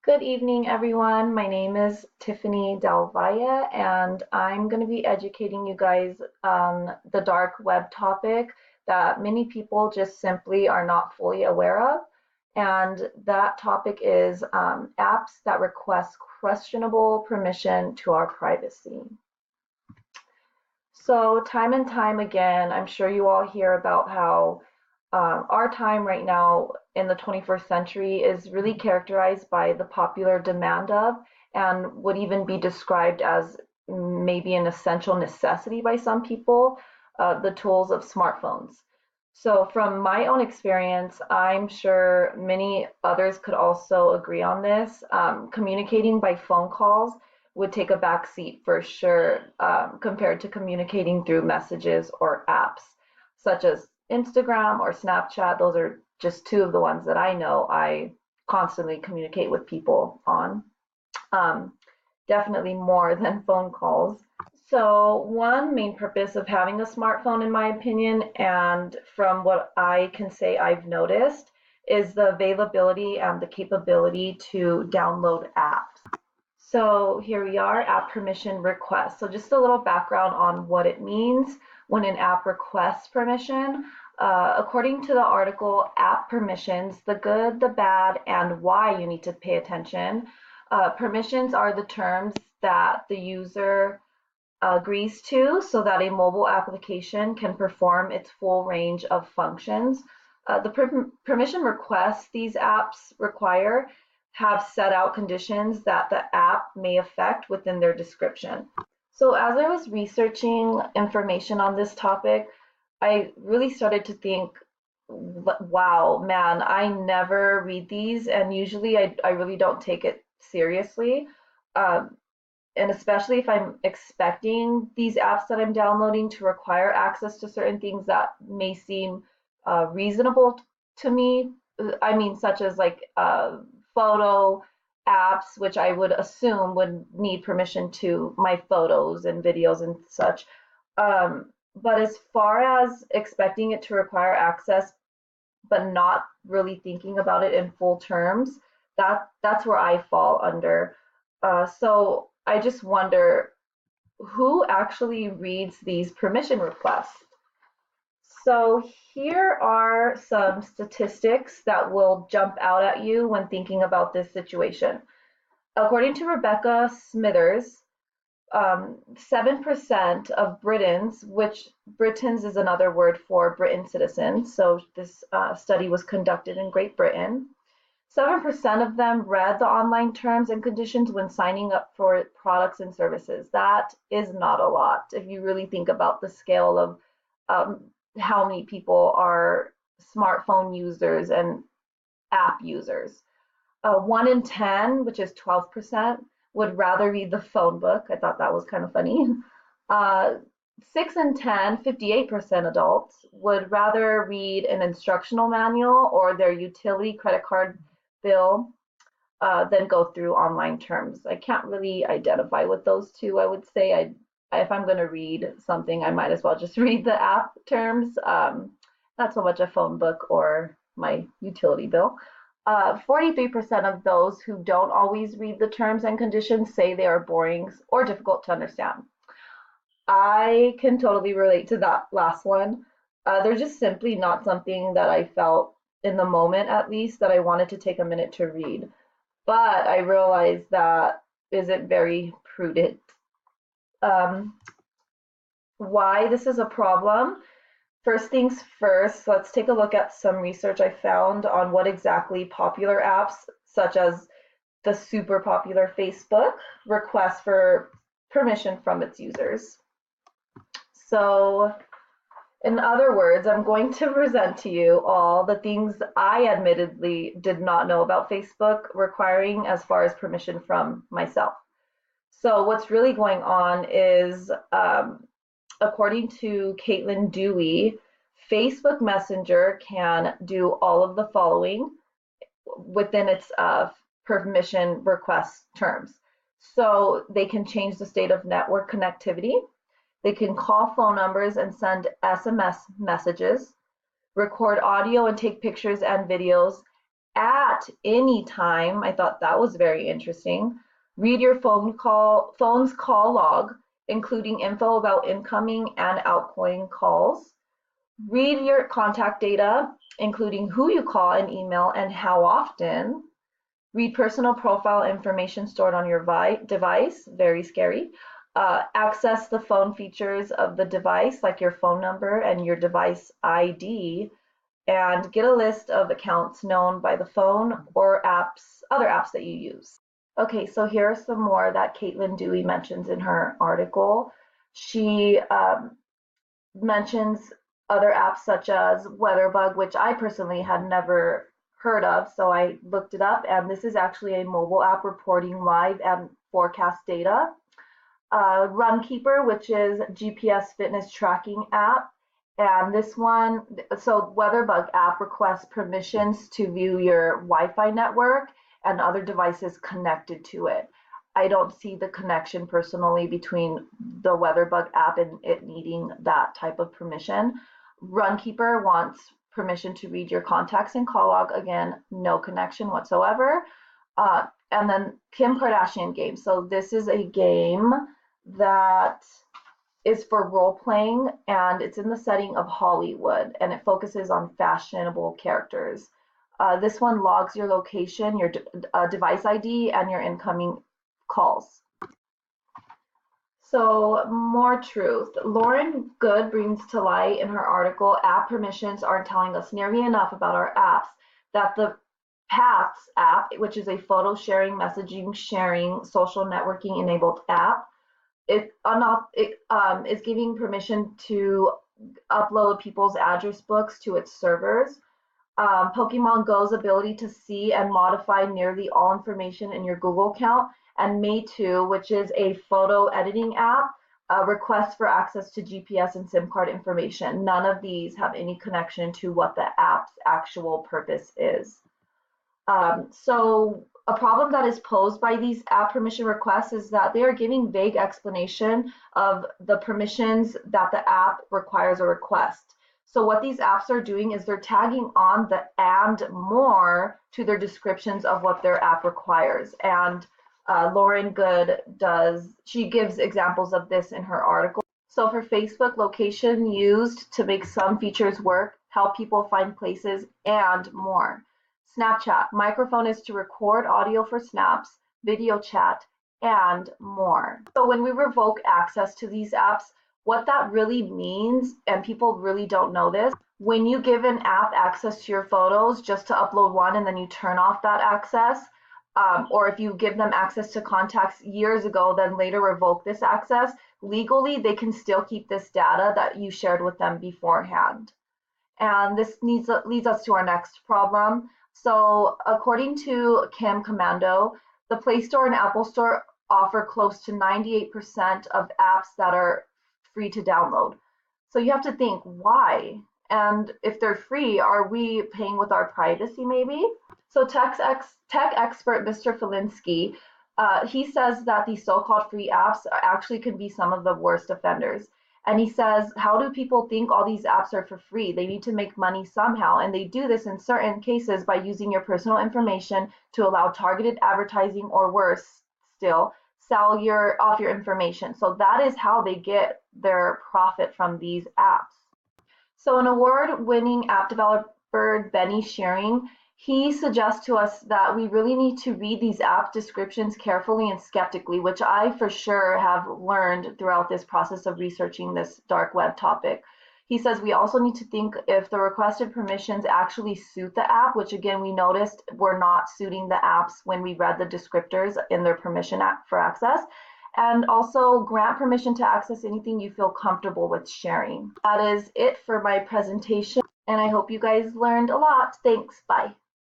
Good evening, everyone. My name is Tiffany Del Valle, and I'm going to be educating you guys on the dark web topic that many people just simply are not fully aware of. And that topic is apps that request questionable permission to our privacy. So, time and time again, I'm sure you all hear about how our time right now in the 21st century is really characterized by the popular demand of, and would even be described as maybe an essential necessity by some people, the tools of smartphones. So, from my own experience, I'm sure many others could also agree on this. Communicating by phone calls would take a back seat for sure, compared to communicating through messages or apps such as Instagram or Snapchat. Those are just two of the ones that I know I constantly communicate with people on. Um, Definitely more than phone calls. So, one main purpose of having a smartphone, in my opinion, and from what I can say I've noticed, is the availability and the capability to download apps. So here we are, app permission request. So just a little background on what it means when an app requests permission. According to the article, app permissions, the good, the bad, and why you need to pay attention. Permissions are the terms that the user agrees to so that a mobile application can perform its full range of functions. The permission requests these apps require have set out conditions that the app may affect within their description. So as I was researching information on this topic, I really started to think, wow, man, I never read these, and usually I really don't take it seriously. Um, and especially if I'm expecting these apps that I'm downloading to require access to certain things that may seem reasonable to me. I mean, such as like photo apps, which I would assume would need permission to my photos and videos and such. But as far as expecting it to require access, but not really thinking about it in full terms, that's where I fall under. So I just wonder who actually reads these permission requests. So here are some statistics that will jump out at you when thinking about this situation. According to Rebecca Smithers, 7% of Britons, which Britons is another word for Britain citizens, so this study was conducted in Great Britain. 7% of them read the online terms and conditions when signing up for products and services. That is not a lot if you really think about the scale of um, how many people are smartphone users and app users. 1 in 10, which is 12%, would rather read the phone book. I thought that was kind of funny. Uh, 6 in 10, 58% adults, would rather read an instructional manual or their utility credit card bill than go through online terms. I can't really identify with those two. I would say if I'm going to read something, I might as well just read the app terms, not so much a phone book or my utility bill. 43% of those who don't always read the terms and conditions say they are boring or difficult to understand. I can totally relate to that last one. They're just simply not something that I felt in the moment, at least, that I wanted to take a minute to read. But I realized that isn't very prudent. Um, why this is a problem? First things first, let's take a look at some research I found on what exactly popular apps, such as the super popular Facebook, request for permission from its users. So, in other words, I'm going to present to you all the things I admittedly did not know about Facebook requiring as far as permission from myself. So, what's really going on is, according to Caitlin Dewey, Facebook Messenger can do all of the following within its permission request terms. So they can change the state of network connectivity. They can call phone numbers and send SMS messages, record audio and take pictures and videos, at any time. I thought that was very interesting. Read your phone's call log, including info about incoming and outgoing calls. Read your contact data, including who you call and email and how often. Read personal profile information stored on your device, very scary. Access the phone features of the device, like your phone number and your device ID, and get a list of accounts known by the phone or other apps that you use. Okay, so here are some more that Caitlin Dewey mentions in her article. She mentions other apps such as WeatherBug, which I personally had never heard of, so I looked it up, and this is actually a mobile app reporting live and forecast data. Runkeeper, which is GPS fitness tracking app, and this one, so WeatherBug app requests permissions to view your Wi-Fi network and other devices connected to it. I don't see the connection personally between the WeatherBug app and it needing that type of permission. Runkeeper wants permission to read your contacts and call log. Again, no connection whatsoever. And then Kim Kardashian Games. So this is a game that is for role playing, and it's in the setting of Hollywood, and it focuses on fashionable characters. This one logs your location, your device ID, and your incoming calls. So more truth. Lauren Good brings to light in her article, app permissions aren't telling us nearly enough about our apps, that the Paths app, which is a photo sharing, messaging sharing, social networking enabled app, it is giving permission to upload people's address books to its servers. Pokemon Go's ability to see and modify nearly all information in your Google account, and May2, which is a photo editing app, requests for access to GPS and SIM card information. None of these have any connection to what the app's actual purpose is. So a problem that is posed by these app permission requests is that they are giving vague explanation of the permissions that the app requires or requests. So what these apps are doing is they're tagging on the and more to their descriptions of what their app requires. And Lauren Good she gives examples of this in her article. So for Facebook, location used to make some features work, help people find places, and more. Snapchat, microphone is to record audio for snaps, video chat, and more. So when we revoke access to these apps, what that really means, and people really don't know this, when you give an app access to your photos just to upload one and then you turn off that access, or if you give them access to contacts years ago, then later revoke this access, legally they can still keep this data that you shared with them beforehand. And this leads us to our next problem. So according to Kim Commando, the Play Store and Apple Store offer close to 98% of apps that are free to download. So you have to think, why? And if they're free, are we paying with our privacy maybe? So tech expert Mr. Felinsky, he says that these so-called free apps actually can be some of the worst offenders. And he says, how do people think all these apps are for free? They need to make money somehow. And they do this in certain cases by using your personal information to allow targeted advertising, or worse still, sell off your information. So that is how they get their profit from these apps. So an award-winning app developer, Benny Shearing, he suggests to us that we really need to read these app descriptions carefully and skeptically, which I for sure have learned throughout this process of researching this dark web topic. He says we also need to think if the requested permissions actually suit the app, which again we noticed were not suiting the apps when we read the descriptors in their permission for access. And also grant permission to access anything you feel comfortable with sharing. That is it for my presentation, and I hope you guys learned a lot. Thanks, bye.